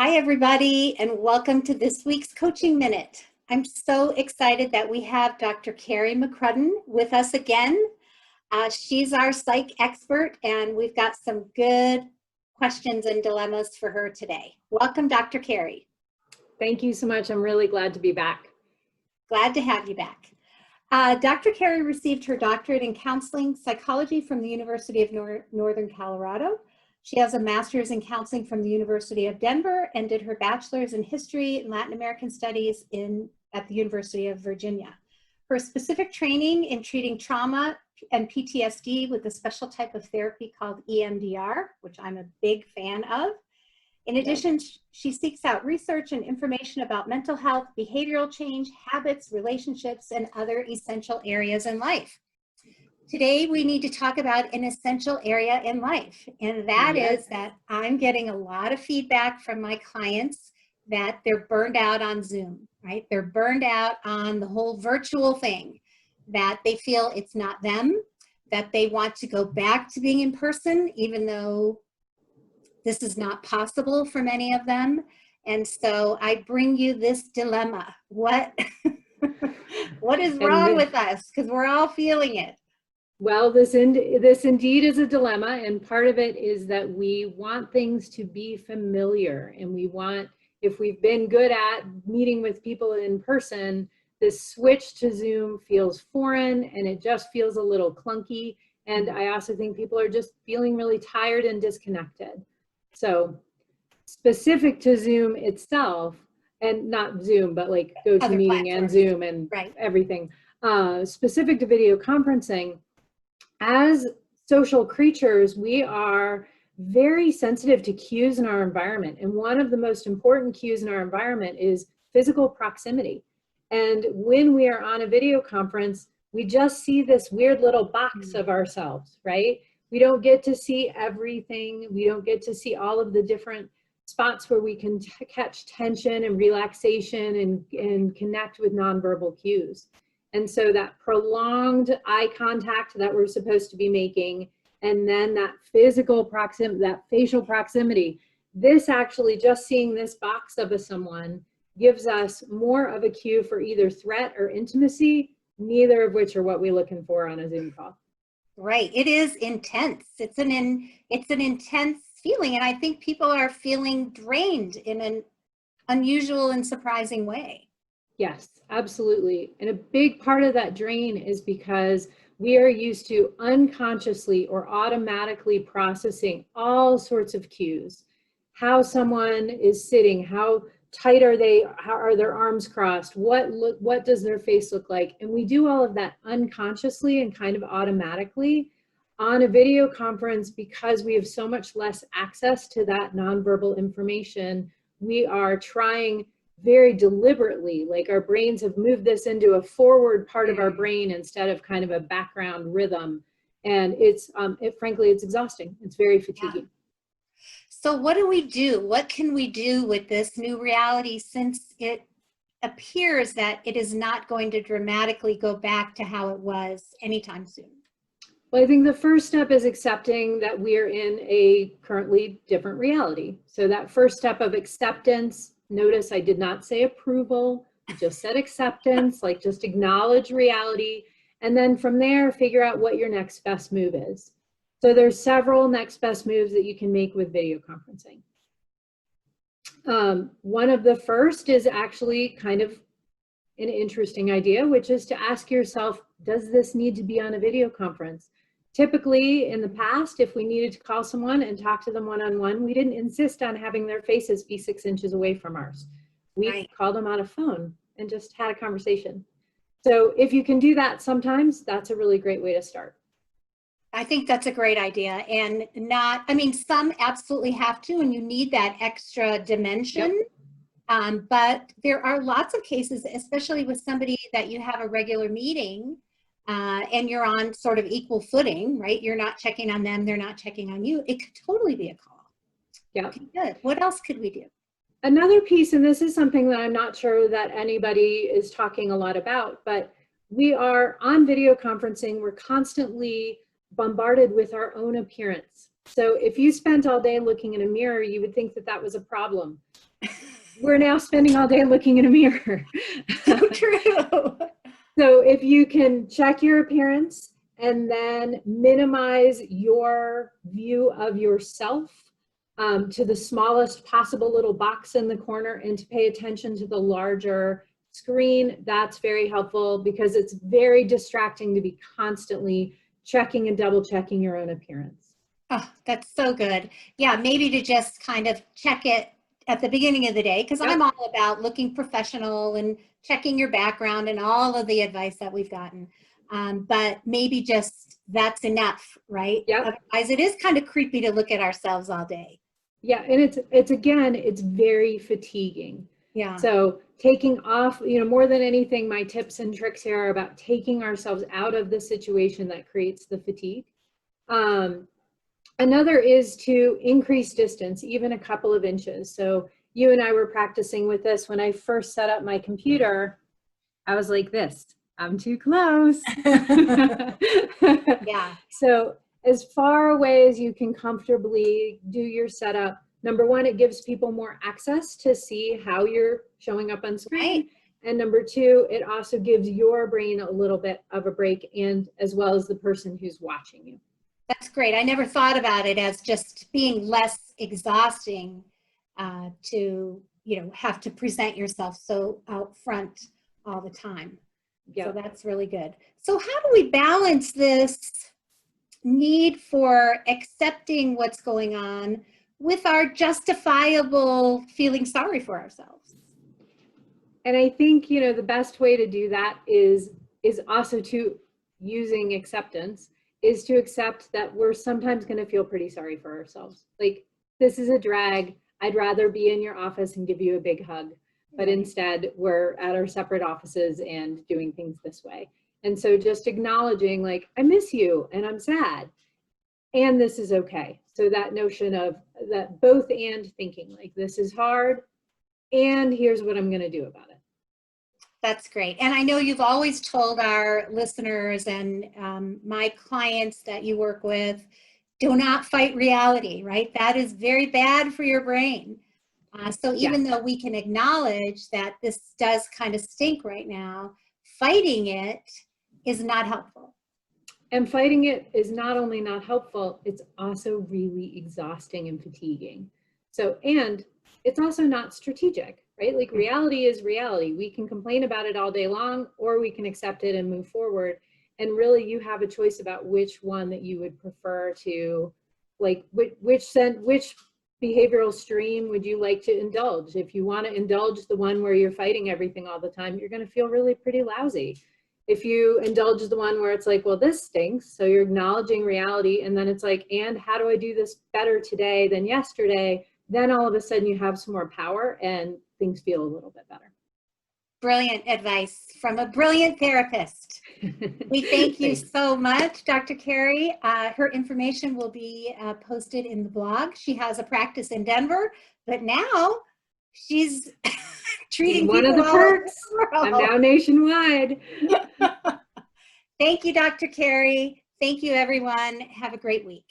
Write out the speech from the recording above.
Hi, everybody, and welcome to this week's Coaching Minute. I'm so excited that we have Dr. Carrie McCrudden with us again. She's our psych expert, and we've got some good questions and dilemmas for her today. Welcome, Dr. Carrie. Thank you so much. I'm really glad to be back. Glad to have you back. Dr. Carrie received her doctorate in counseling psychology from the University of Northern Colorado. She has a master's in counseling from the University of Denver and did her bachelor's in history and Latin American studies at the University of Virginia. Her specific training in treating trauma and PTSD with a special type of therapy called EMDR, which I'm a big fan of. In addition, she seeks out research and information about mental health, behavioral change, habits, relationships, and other essential areas in life. Today, we need to talk about an essential area in life, and that is that I'm getting a lot of feedback from my clients that they're burned out on Zoom, right? They're burned out on the whole virtual thing, that they feel it's not them, that they want to go back to being in person, even though this is not possible for many of them. And so I bring you this dilemma. What is wrong with us? Because we're all feeling it. Well, this indeed is a dilemma, and part of it is that we want things to be familiar, and we want, if we've been good at meeting with people in person, this switch to Zoom feels foreign and it just feels a little clunky. And I also think people are just feeling really tired and disconnected. So specific to Zoom itself, and not Zoom, but like GoToMeeting and Zoom and everything, specific to video conferencing, as social creatures, we are very sensitive to cues in our environment. And one of the most important cues in our environment is physical proximity. And when we are on a video conference, we just see this weird little box of ourselves, right? We don't get to see everything. We don't get to see all of the different spots where we can catch tension and relaxation and connect with nonverbal cues. And so that prolonged eye contact that we're supposed to be making, and then that physical proximity, that facial proximity, this actually, just seeing this box of someone gives us more of a cue for either threat or intimacy, neither of which are what we're looking for on a Zoom call. Right, it is intense. It's an intense feeling, and I think people are feeling drained in an unusual and surprising way. Yes, absolutely. And a big part of that drain is because we are used to unconsciously or automatically processing all sorts of cues. How someone is sitting, how tight are they, how are their arms crossed, what does their face look like? And we do all of that unconsciously and kind of automatically. On a video conference, because we have so much less access to that nonverbal information, we are trying very deliberately, like our brains have moved this into a forward part of our brain instead of kind of a background rhythm. And frankly, it's exhausting. It's very fatiguing. Yeah. So what do we do? What can we do with this new reality, since it appears that it is not going to dramatically go back to how it was anytime soon? Well, I think the first step is accepting that we're in a currently different reality. So that first step of acceptance, notice I did not say approval, I just said acceptance, like just acknowledge reality. And then from there, figure out what your next best move is. So there's several next best moves that you can make with video conferencing. One of the first is actually kind of an interesting idea, which is to ask yourself, does this need to be on a video conference? Typically in the past, if we needed to call someone and talk to them one-on-one, we didn't insist on having their faces be 6 inches away from ours. We called them on a phone and just had a conversation. So if you can do that sometimes, that's a really great way to start. I think that's a great idea. And some absolutely have to, and you need that extra dimension. Yep. But there are lots of cases, especially with somebody that you have a regular meeting and you're on sort of equal footing, right? You're not checking on them, they're not checking on you. It could totally be a call. Yeah. Okay, good. What else could we do? Another piece, and this is something that I'm not sure that anybody is talking a lot about, but we are on video conferencing, we're constantly bombarded with our own appearance. So if you spent all day looking in a mirror, you would think that that was a problem. we're now spending all day looking in a mirror. So true. So if you can check your appearance and then minimize your view of yourself to the smallest possible little box in the corner, and to pay attention to the larger screen, that's very helpful, because it's very distracting to be constantly checking and double checking your own appearance. Oh, that's so good. Yeah, maybe to just kind of check it at the beginning of the day, because I'm all about looking professional and checking your background and all of the advice that we've gotten. But maybe just that's enough, right? Otherwise, it is kind of creepy to look at ourselves all day. Yeah, and it's again, it's very fatiguing. Yeah. So taking off, more than anything, my tips and tricks here are about taking ourselves out of the situation that creates the fatigue. Another is to increase distance, even a couple of inches. So you and I were practicing with this. When I first set up my computer, I was like this, I'm too close. Yeah. So as far away as you can comfortably do your setup. Number one, it gives people more access to see how you're showing up on screen. Right. And number two, it also gives your brain a little bit of a break, and as well as the person who's watching you. That's great. I never thought about it as just being less exhausting to, have to present yourself so out front all the time. So that's really good. So how do we balance this need for accepting what's going on with our justifiable feeling sorry for ourselves? And I think, the best way to do that is also to using acceptance, is to accept that we're sometimes going to feel pretty sorry for ourselves. Like, this is a drag. I'd rather be in your office and give you a big hug, but instead we're at our separate offices and doing things this way. And so just acknowledging, like, I miss you and I'm sad, and this is okay. So that notion of that both and thinking, like, this is hard and here's what I'm going to do about it. That's great. And I know you've always told our listeners and my clients that you work with, do not fight reality, right? That is very bad for your brain. So even though we can acknowledge that this does kind of stink right now, fighting it is not helpful. And fighting it is not only not helpful, it's also really exhausting and fatiguing. So, and it's also not strategic, right? Like, reality is reality. We can complain about it all day long, or we can accept it and move forward. And really, you have a choice about which one that you would prefer to, like, which behavioral stream would you like to indulge? If you want to indulge the one where you're fighting everything all the time, you're going to feel really pretty lousy. If you indulge the one where it's like, well, this stinks, so you're acknowledging reality, and then it's like, and how do I do this better today than yesterday? Then all of a sudden you have some more power and things feel a little bit better. Brilliant advice from a brilliant therapist. We thank you so much, Dr. Carrie. Her information will be posted in the blog. She has a practice in Denver, but now she's treating one people of the perks. I'm now nationwide. Thank you, Dr. Carrie. Thank you, everyone. Have a great week.